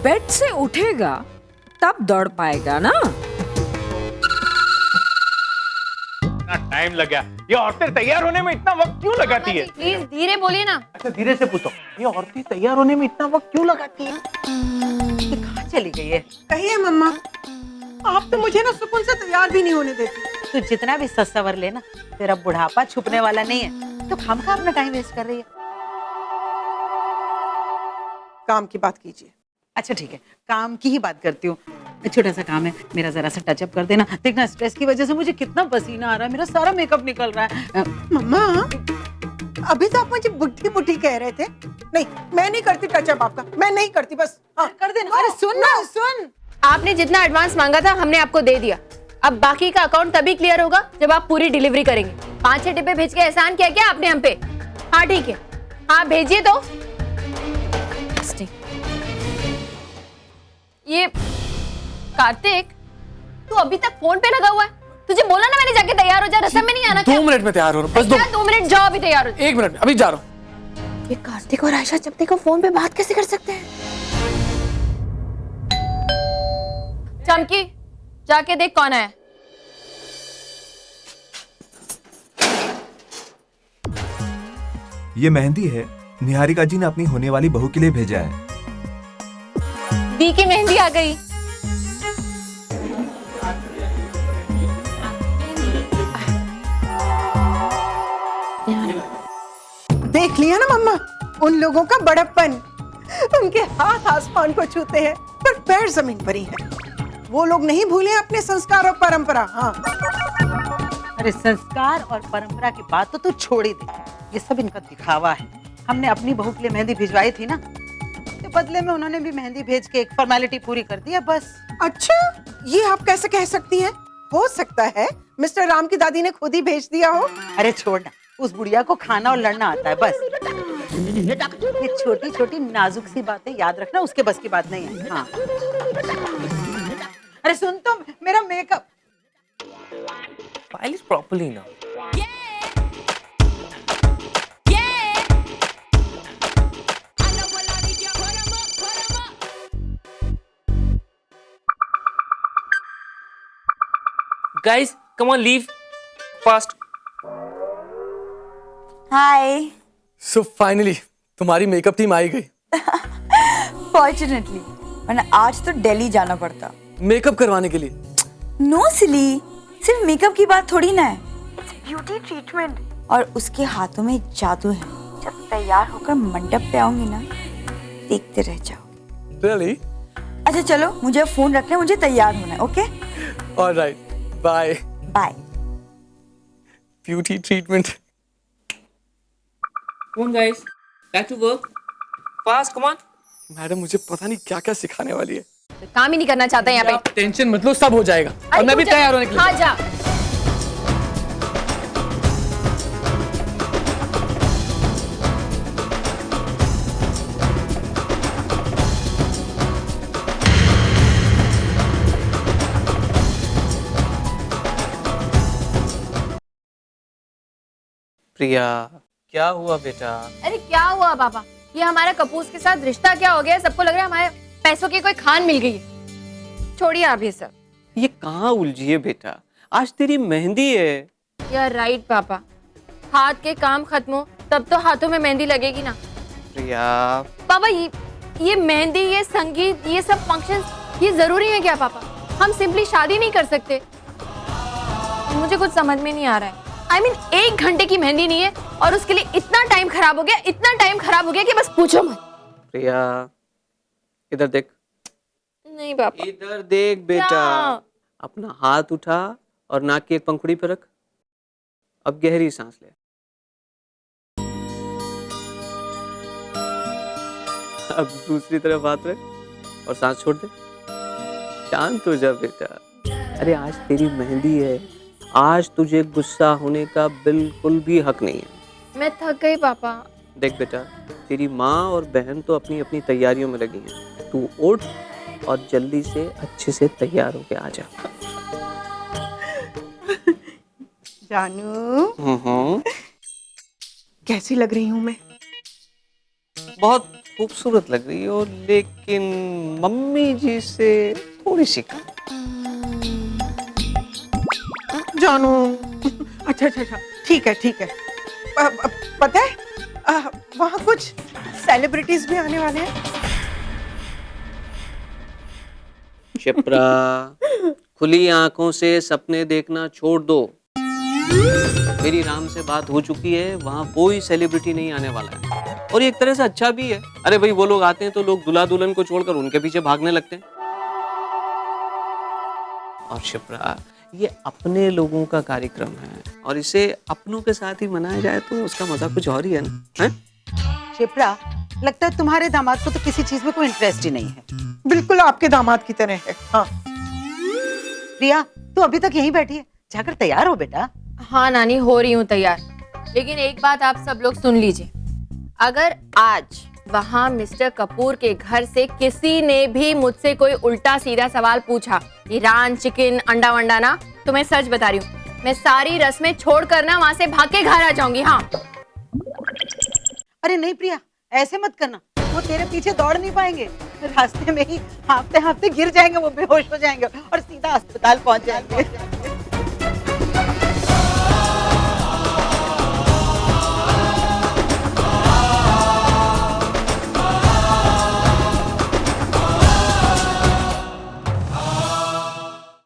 बेड से उठेगा तब दौड़ पाएगा ना। टाइम लग गया। ये औरतें तैयार होने में इतना वक्त क्यों लगाती है? प्लीज धीरे बोलिए ना। अच्छा धीरे से पूछो, ये औरतें तैयार होने में इतना वक्त क्यों लगाती है? कहाँ चली गई है? कहिए मम्मा, आप तो मुझे ना सुकून से तैयार भी नहीं होने देती। तू जितना भी सस्वर लेना, तेरा बुढ़ापा छुपने वाला नहीं है, तो खामखा अपना टाइम वेस्ट कर रही है। काम की बात कीजिए। अच्छा ठीक है, काम की ही बात करती हूँ। छोटा सा काम है, मेरा जरा सा टचअप कर देना। देखना स्ट्रेस की वजह से मुझे कितना पसीना आ रहा है, मेरा सारा मेकअप निकल रहा है। मम्मा, अभी तो आप मुझे बुढ़ी बुढ़ी कह रहे थे। नहीं, मैं नहीं करती टचअप आपका, मैं नहीं करती, बस कर देना। अरे सुन ना, सुन। आपने जितना एडवांस मांगा था हमने आपको दे दिया। अब बाकी का अकाउंट तभी क्लियर होगा जब आप पूरी डिलीवरी करेंगे। 5-6 डिब्बे भेज के एहसान किया क्या आपने हम पे? हाँ ठीक है, हाँ भेजिए। तो ये कार्तिक, तू अभी तक फोन पे लगा हुआ है? तुझे बोला ना मैंने, जाके तैयार हो जा, रसम में नहीं आना क्या? 2 मिनट में तैयार हो रहा हूँ, बस 2 मिनट, जाओ अभी तैयार हो। 1 मिनट, अभी जा रहा हूँ। ये कार्तिक और आयशा जब देखो फोन पे बात कैसे कर सकते हैं? चमकी, जाके देख कौन है। ये मेहंदी है, निहारिका जी ने अपनी होने वाली बहू के लिए भेजा है। दी की मेहंदी आ गई। देख लिया ना मम्मा, उन लोगों का बड़प्पन। उनके हाथ आसमान को छूते हैं पर पैर जमीन पर ही है। वो लोग नहीं भूले अपने संस्कार और परंपरा। हाँ, अरे संस्कार और परंपरा की बात तो तू छोड़ ही दे, ये सब इनका दिखावा है। हमने अपनी बहू के लिए मेहंदी भिजवाई थी ना, तो बदले में उन्होंने भी मेहंदी भेज के एक फॉर्मेलिटी पूरी कर दी है, बस। अच्छा, ये आप कैसे कह सकती हैं? हो सकता है मिस्टर राम की दादी ने खुद ही भेज दिया हो। अरे छोड़ना, उस बुढ़िया को खाना और लड़ना आता है, बस। ये छोटी छोटी नाजुक सी बातें याद रखना, उसके बस की बात नहीं है। हाँ। अरे सुन तो, मेरा makeup File is properly now. Guys come on leave fast. Hi. So finally तुम्हारी मेकअप टीम आई गई। फॉर्चुनेटली, वरना आज तो दिल्ली जाना पड़ता मेकअप करवाने के लिए। नो सिली, सिर्फ मेकअप की बात थोड़ी ना है, ब्यूटी ट्रीटमेंट। और उसके हाथों में जादू है। जब तैयार होकर मंडप पे आऊंगी ना, देखते रह जाओ। Really? अच्छा चलो, मुझे फोन रखना है, मुझे तैयार होना है। Okay Alright, bye. Bye. Beauty treatment. Come on guys, back to work. Fast, come on. Madam मुझे पता नहीं क्या क्या सिखाने वाली है। काम ही नहीं करना चाहता यहाँ पे। टेंशन मत लो, सब हो जाएगा। और मैं भी तैयार होने के लिए। हाँ जा। प्रिया, क्या हुआ बेटा? अरे क्या हुआ पापा, ये हमारा कपूर के साथ रिश्ता क्या हो गया? सबको लग रहा है हमारे पैसों की कोई खान मिल गई है। छोड़िए आप ये सब। ये कहाँ उलझी है बेटा, आज तेरी मेहंदी है। यार राइट पापा, हाथ के काम खत्म हो तब तो हाथों में मेहंदी लगेगी ना। प्रिया पापा ये मेहंदी, ये संगीत, ये सब फंक्शन, ये जरूरी है क्या पापा? हम सिंपली शादी नहीं कर सकते? मुझे कुछ समझ में नहीं आ रहा है। I mean, 1 घंटे की मेहंदी नहीं है और उसके लिए इतना टाइम खराब हो गया, इतना टाइम खराब हो गया कि बस पूछो मत। प्रिया इधर देख। नहीं पापा। इधर देख बेटा, अपना हाथ उठा और नाक की एक पंखुड़ी पर रख। अब गहरी सांस ले। अब दूसरी तरफ हाथ रख और सांस छोड़ दे। शांत हो जा बेटा। अरे आज तेरी मेहंदी है, आज तुझे गुस्सा होने का बिल्कुल भी हक नहीं है। मैं थक गई पापा। देख बेटा, तेरी माँ और बहन तो अपनी अपनी तैयारियों में लगी हैं। तू उठ और जल्दी से अच्छे से तैयार होके आ जा। जानू, कैसी लग रही हूँ मैं? बहुत खूबसूरत लग रही हो, लेकिन मम्मी जी से थोड़ी सी कम। जानू, अच्छा अच्छा अच्छा, ठीक है ठीक है। पता है वहाँ कुछ सेलिब्रिटीज भी आने वाले हैं। शिप्रा, खुली आंखों से सपने देखना छोड़ दो। मेरी राम से बात हो चुकी है, वहाँ कोई सेलिब्रिटी नहीं आने वाला है। और ये एक तरह से अच्छा भी है। अरे भाई, वो लोग आते हैं तो लोग दूल्हा दुल्हन को छोड़कर उनके पीछे भागने लगते हैं। और शिप्रा, ये अपने लोगों का कार्यक्रम है और इसे अपनों के साथ ही मनाया जाए तो उसका मजा कुछ और ही है ना। है? शिप्रा, लगता है तुम्हारे दामाद को तो किसी चीज में कोई इंटरेस्ट ही नहीं है। बिल्कुल आपके दामाद की तरह है। हाँ। प्रिया, तू अभी तक यहीं बैठी है, जाकर तैयार हो बेटा। हाँ नानी, हो रही हूँ तैयार। लेकिन एक बात आप सब लोग सुन लीजिए, अगर आज वहाँ मिस्टर कपूर के घर से किसी ने भी मुझसे कोई उल्टा सीधा सवाल पूछा, ईरान चिकन अंडा वंडा ना, तो मैं सच बता रही हूँ, मैं सारी रस्में छोड़कर ना वहाँ से भाग के घर आ जाऊंगी। हाँ। अरे नहीं प्रिया, ऐसे मत करना, वो तेरे पीछे दौड़ नहीं पाएंगे। रास्ते में ही हाँफते हाँफते गिर जाएंगे, वो बेहोश हो जाएंगे और सीधा अस्पताल पहुंच जाएंगे।